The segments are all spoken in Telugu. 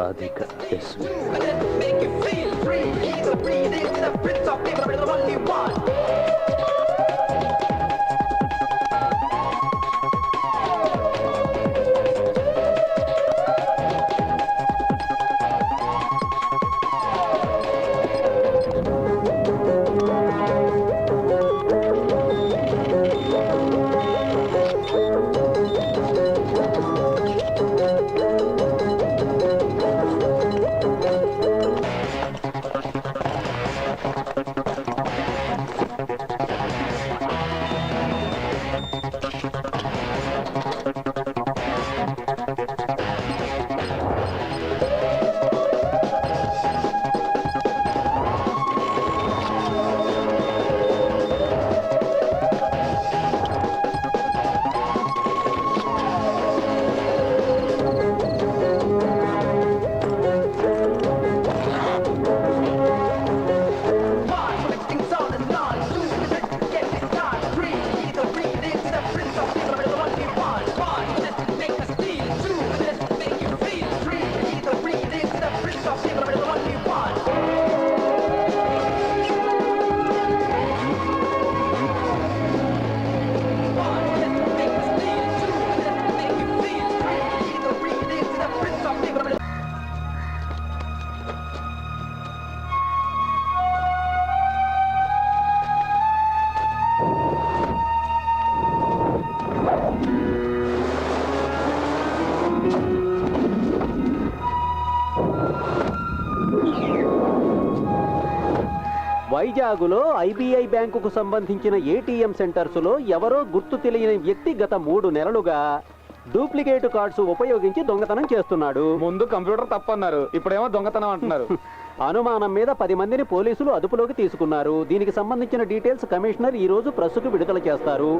రాధిక ఎస్వి. వైజాగులో ఐబీఐ బ్యాంకుకు సంబంధించిన ఏటీఎం సెంటర్స్లో ఎవరో గుర్తు తెలియని వ్యక్తి గత 3 నెలలుగా డూప్లికేట్ కార్డ్స్ ఉపయోగించి దొంగతనం చేస్తున్నాడు. ముందు కంప్యూటర్ తప్పన్నారు, ఇప్పుడేమో దొంగతనం అంటున్నారు. అనుమానం మీద 10 మందిని పోలీసులు అదుపులోకి తీసుకున్నారు. దీనికి సంబంధించిన డీటెయిల్స్ కమిషనర్ ఈ రోజు ప్రెస్కు విడుదల చేస్తారు.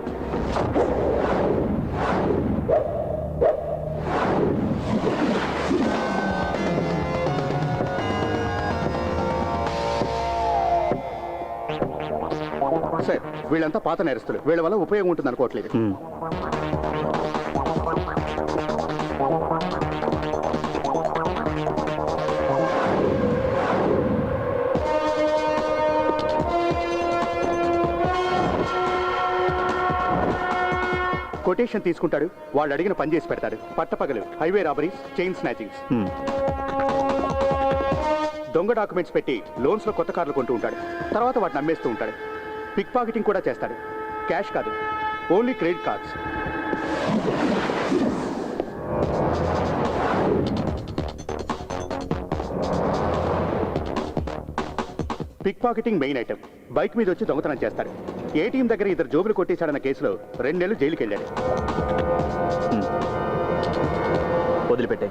సార్, వీళ్ళంతా పాత నేరస్తులు. వీళ్ళ వల్ల ఉపయోగం ఉంటుంది అనుకోవట్లేదు. కొటేషన్ తీసుకుంటాడు, వాళ్ళు అడిగిన పని చేసి పెడతాడు. పట్టపగలు హైవే రాబరీస్, చైన్ స్నాచింగ్స్. దొంగ డాక్యుమెంట్స్ పెట్టి లోన్స్ లో కొత్త కార్లు కొంటూ ఉంటాడు. తర్వాత వాటిని అమ్మేస్తూ ఉంటాడు. పిక్ పాకెటింగ్ కూడా చేస్తాడు. క్యాష్ కాదు, only credit cards. Pick pocketing main item. Bike మీద వచ్చి దొంగతనం చేస్తాడు. ఏటీఎం దగ్గర 2 జోబులు కొట్టేశాడన్న కేసులో 2 నెలలు జైలుకి వెళ్ళాడు. వదిలిపెట్టే,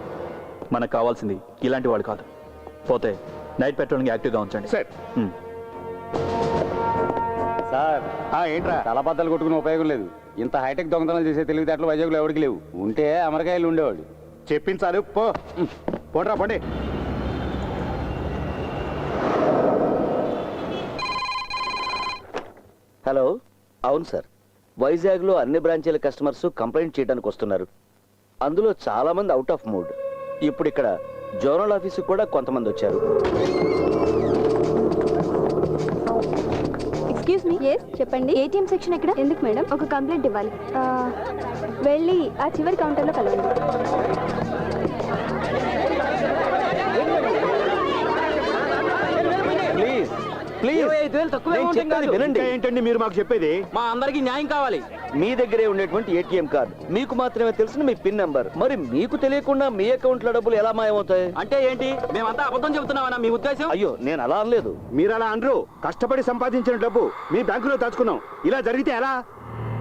మనకు కావాల్సింది ఇలాంటి వాడు కాదు. పోతే నైట్ పెట్రోలింగ్ యాక్టివ్గా ఉంచండి. సార్. సార్, ఏంట్రా? తలబద్దలు కొట్టుకునే ఉపయోగం లేదు. ఇంత హైటెక్ దొంగతనాలు చేసే తెలివితేటలు వైజాగ్లో ఎవరికి లేవు. ఉంటే అమెరికాయలు ఉండేవాడు. చెప్పించాలి. పోండ్రా పోండి. హలో, అవును సార్. వైజాగ్లో అన్ని బ్రాంచీల కస్టమర్స్ కంప్లైంట్ చేయడానికి వస్తున్నారు. అందులో చాలా మంది అవుట్ ఆఫ్ మూడ్. ఇప్పుడు ఇక్కడ జోనల్ ఆఫీసు కూడా కొంతమంది వచ్చారు. Excuse me. yes చెప్పండి. ఏటీఎం సెక్షన్ ఎక్కడ? ఎందుకు మేడం? ఒక కంప్లైంట్ ఇవ్వాలి. వెళ్ళి ఆ చివరి కౌంటర్లో కలవండి. వినండి. ఏంటండి మీరు మాకు చెప్పేది? మా అందరికి న్యాయం కావాలి. మీ దగ్గరే ఉండేటువంటి ఏటీఎం కార్డు, మీకు మాత్రమే తెలిసిన మీ పిన్ నంబర్, మరి మీకు తెలియకుండా మీ అకౌంట్ లో డబ్బులు ఎలా మాయమవుతాయి? అంటే ఏంటి? మేమంతా అబద్ధం చెబుతున్నామన్నా మీ ఉద్దేశం? అయ్యో, నేను అలా అనలేదు. మీరు అలా అనరు. కష్టపడి సంపాదించిన డబ్బు మీ బ్యాంకులో దాచుకున్నాం. ఇలా జరిగితే ఎలా?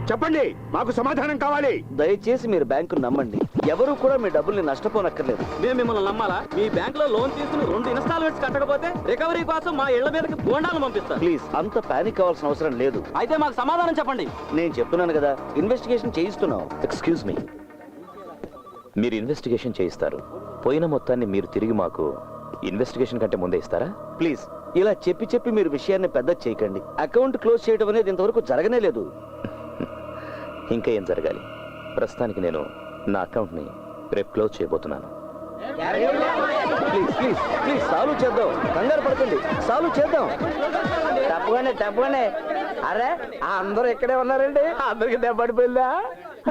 చెప్పండి, మాకు సమాధానం కావాలి. దయచేసి మీరు బ్యాంకును నమ్మండి. ఎవరు కూడా మీ డబ్బుల్ని నష్టపోనక్కర్లేదు. మేము మిమ్మల్ని నమ్మాలా? మీ బ్యాంక్ లో లోన్ తీసుకుని 2 ఇన్స్టాల్మెంట్స్ కట్టకపోతే రికవరీ కోసం మా ఇళ్ల మీదకి బోండాలను పంపిస్తారు. ప్లీజ్, అంత పానిక్ అవ్వాల్సిన అవసరం లేదు. అయితే మాకు సమాధానం చెప్పండి. నేను చెప్తున్నాను కదా, ఇన్వెస్టిగేషన్ చేయిస్తున్నాం. ఎక్స్క్యూజ్ మీ, మీరు ఇన్వెస్టిగేషన్ చేయిస్తారు. పోయిన మొత్తాన్ని మీరు తిరిగి మాకు ఇన్వెస్టిగేషన్ కంటే ముందే ఇస్తారా? ప్లీజ్, ఇలా చెప్పి మీరు విషయాన్ని పెద్ద చేయకండి. అకౌంట్ క్లోజ్ చేయడం అనేది ఇంతవరకు జరగనే లేదు. ఇంకా ఏం జరగాలి? ప్రస్తుతానికి నేను నా అకౌంట్ని రేపు క్లోజ్ చేయబోతున్నాను. ప్లీజ్ ప్లీజ్ ప్లీజ్ సాల్వ్ చేద్దాం, కంగారు పడకండి, సాల్వ్ చేద్దాం. తప్పగానే అరే అందరూ ఇక్కడే ఉన్నారండి, అందరికి దెబ్బడిపోయిందా?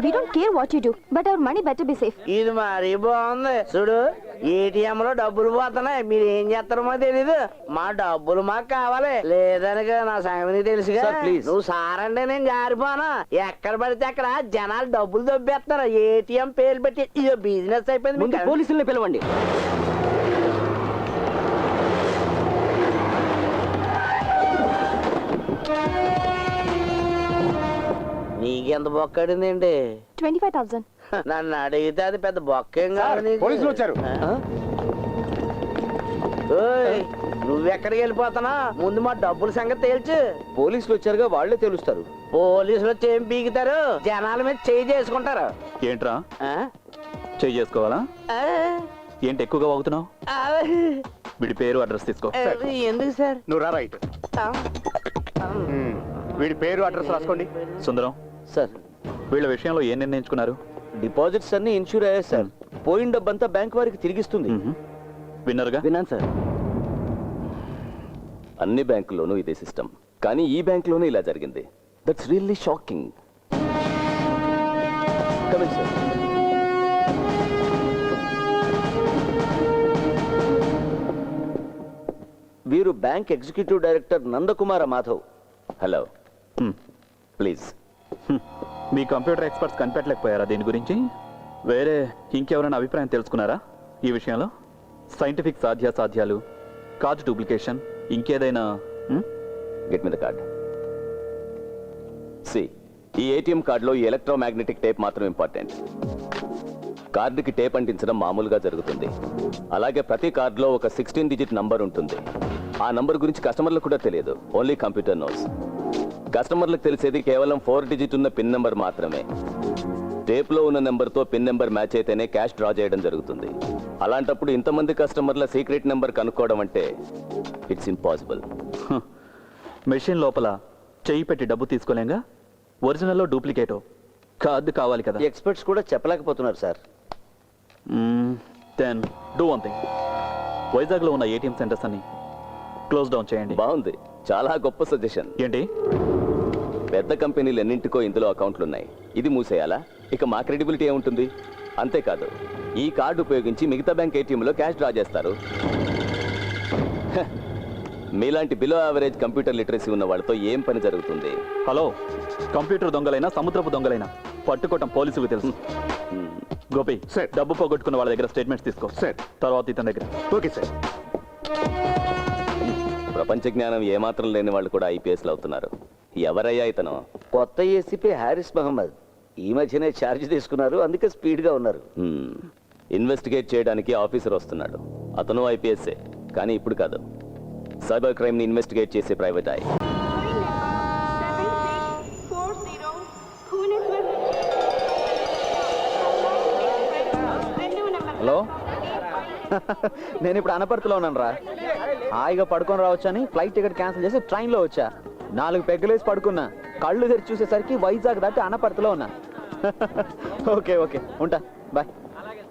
We don't care what you do, but our money better be safe. ఇది మరీ బాగుంది చూడు, ఏటీఎం లో డబ్బులు పోతున్నాయి, మీరు ఏం చేస్తారో మాకు తెలీదు, మా డబ్బులు మాకు కావాలి, లేదనక నా సంగతి తెలుసుగా. Sir, please. నువ్వు సారంటే నేను జారిపోను, ఎక్కడ పడితే అక్కడ జనాలు డబ్బులు దొబ్బేస్తున్నారు, ఏటీఎం పేరు పెట్టి ఇదో బిజినెస్ అయిపోయింది. ముందు పోలీసుల్ని పిలవండి. నీకెంత బొక్కడిందండి? 25,000. నన్ను అడిగితే అది పెద్ద బొక్కేం కాదు నీకు. పోలీసులు వచ్చారు. ఓయ్, నువ్వెక్కడికి వెళ్ళిపోతానా? ముందు మా డబ్బుల సంగతి తేల్చు. పోలీసులు వచ్చారుగా, వాళ్ళే తెలుస్తారు. పోలీసులు వచ్చి ఏం పీకుతారు, జనాల మీద చేయి చేసుకుంటారు. ఏంట్రా ఆ? చేయి చేసుకోవాలా? ఆ? ఏంటి ఎక్కువగా వాగుతున్నావు? ఆ? వీడి పేరు అడ్రస్ తీసుకో. ఎందుకు సార్? నువ్వు రా రైట్. ఆ? వీడి పేరు అడ్రస్ రాసుకోండి. సుందరం, సార్, వీళ్ళ విషయంలో ఏం నిర్ణయించుకున్నారు? డిపాజిట్స్ అన్ని ఇన్సూర్ అయ్యాయి సార్. పోయిన డబ్బంతా బ్యాంక్ వారికి తిరిగిస్తుంది. విన్నరుగా? విన్నాను సార్. అన్ని బ్యాంకుల్లోనూ ఇదే సిస్టమ్, కానీ ఈ బ్యాంకులోనూ ఇలా జరిగింది. That's really shocking. Coming sir. వీరు bank executive director Nandakumara Madhav. Hello, hmm. Please. మీ కంప్యూటర్ ఎక్స్పర్ట్స్ కనిపెట్టలేకపోయారా దీని గురించి? వేరే ఇంకెవరైనా అభిప్రాయం తెలుసుకున్నారా ఈ విషయంలో? సైంటిఫిక్ సాధ్యాసాధ్యాలు, కార్డ్ డూప్లికేషన్, ఇంకేదైనా? Get me the card. See, ఈ ఏటీఎం కార్డులో ఈ ఎలక్ట్రోమాగ్నెటిక్ టేప్ మాత్రం ఇంపార్టెంట్. కార్డుకి టేప్ అంటించడం మామూలుగా జరుగుతుంది. అలాగే ప్రతి కార్డులో ఒక 16 డిజిట్ నంబర్ ఉంటుంది. ఆ నంబర్ గురించి కస్టమర్లకు కూడా తెలియదు, ఓన్లీ కంప్యూటర్ నోస్. కస్టమర్లకు తెలిసేది కేవలం 4 డిజిట్ ఉన్న పిన్ నెంబర్ మాత్రమే. టేప్లో ఉన్న నెంబర్తో పిన్ నెంబర్ మ్యాచ్ అయితేనే క్యాష్ డ్రా చేయడం జరుగుతుంది. అలాంటప్పుడు ఇంతమంది కస్టమర్ల సీక్రెట్ నెంబర్ కనుక్కోవడం అంటే ఇట్స్ ఇంపాసిబుల్. మెషిన్ లోపల చెయ్యి పెట్టి డబ్బు తీసుకోలేంగా, ఒరిజినల్లో డూప్లికేటో కార్డు కావాలి కదా. ఎక్స్పర్ట్స్ కూడా చెప్పలేకపోతున్నారు sir. Then do one thing, వైజాగ్లో ఉన్న ఏటీఎం సెంటర్స్ అన్ని క్లోజ్ డౌన్ చేయండి. బాగుంది, చాలా గొప్ప సజెషన్. ఏంటి? పెద్ద కంపెనీలు ఎన్నింటికో ఇందులో అకౌంట్లు ఉన్నాయి. ఇది మూసేయాలా? ఇక మా క్రెడిబిలిటీ ఏముంటుంది? అంతేకాదు, ఈ కార్డు ఉపయోగించి మిగతా బ్యాంక్ ఏటీఎంలో క్యాష్ డ్రా చేస్తారు. హ, మీలాంటి బిలో యావరేజ్ కంప్యూటర్ లిటరసీ ఉన్న వాళ్ళతో ఏం పని జరుగుతుంది? హలో, కంప్యూటర్ దొంగలైనా సముద్రపు దొంగలైనా పట్టుకోవటం పోలీసులకు తెలుసు. గోపి, సార్. డబ్బు పోగొట్టుకున్న వాళ్ళ దగ్గర స్టేట్మెంట్స్ తీసుకో. సార్. తర్వాత ఇతని దగ్గర. Okay sir. ప్రపంచ జ్ఞానం ఏమాత్రం లేని వాళ్ళు కూడా ఐపీఎస్లు అవుతున్నారు. ఎవరయ్యా ఇతను? కొత్త ఏసీపీ హారిస్ మహమ్మద్. ఈ మధ్యనే ఛార్జ్ తీసుకున్నారు, అందుకే స్పీడ్గా ఉన్నారు. ఇన్వెస్టిగేట్ చేయడానికి ఆఫీసర్ వస్తున్నాడు. అతను ఐపీఎస్ఏ, కానీ ఇప్పుడు కాదు. సైబర్ క్రైమ్ ని ఇన్వెస్టిగేట్ చేసే ప్రైవేట్ ఐ. హలో, నేను ఇప్పుడు అనపర్తిలో ఉన్నాను రా. హాయిగా పడుకొని రావచ్చని ఫ్లైట్ టికెట్ క్యాన్సిల్ చేసి ట్రైన్లో వచ్చా. 4 పెగ్గలేసి పడుకున్నా, కళ్ళు తెరిచి చూసేసరికి వైజాగ్ దాటి అనపర్తిలో ఉన్నా. ఓకే ఓకే, ఉంటా, బాయ్.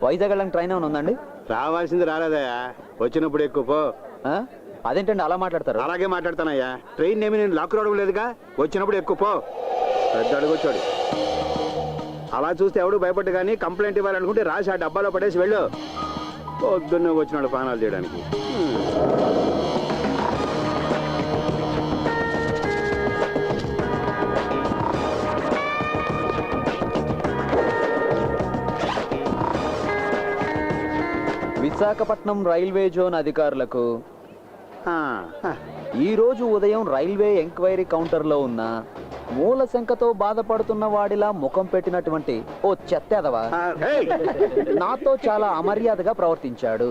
వైజాగ్ వెళ్ళడానికి ట్రైన్ ఏమైనా ఉందండి? రావాల్సింది రాలేదయ్యా, వచ్చినప్పుడు ఎక్కువ పో. ఆ? అదేంటండి అలా మాట్లాడతారు? అలాగే మాట్లాడతానయ్యా. ట్రైన్ ఏమి నేను లాక్ రావడం లేదుగా, వచ్చినప్పుడు ఎక్కువ పో. పెద్ద అడుగొచ్చాడు. అలా చూస్తే ఎవడు భయపడ్డు, కానీ కంప్లైంట్ ఇవ్వాలనుకుంటే రాసి ఆ డబ్బాలో పడేసి వెళ్ళు. పొద్దున్నే వచ్చినాడు పానాలు చేయడానికి. విశాఖపట్నం రైల్వే జోన్ అధికారులకు ఆ, ఈ రోజు ఉదయం రైల్వే ఎంక్వైరీ కౌంటర్లో ఉన్న మూల శంకతో బాధపడుతున్న వాడిలా ముఖం పెట్టినటువంటి ఓ చెత్తెదవ ఏయ్! నాతో చాలా అమర్యాదగా ప్రవర్తించాడు.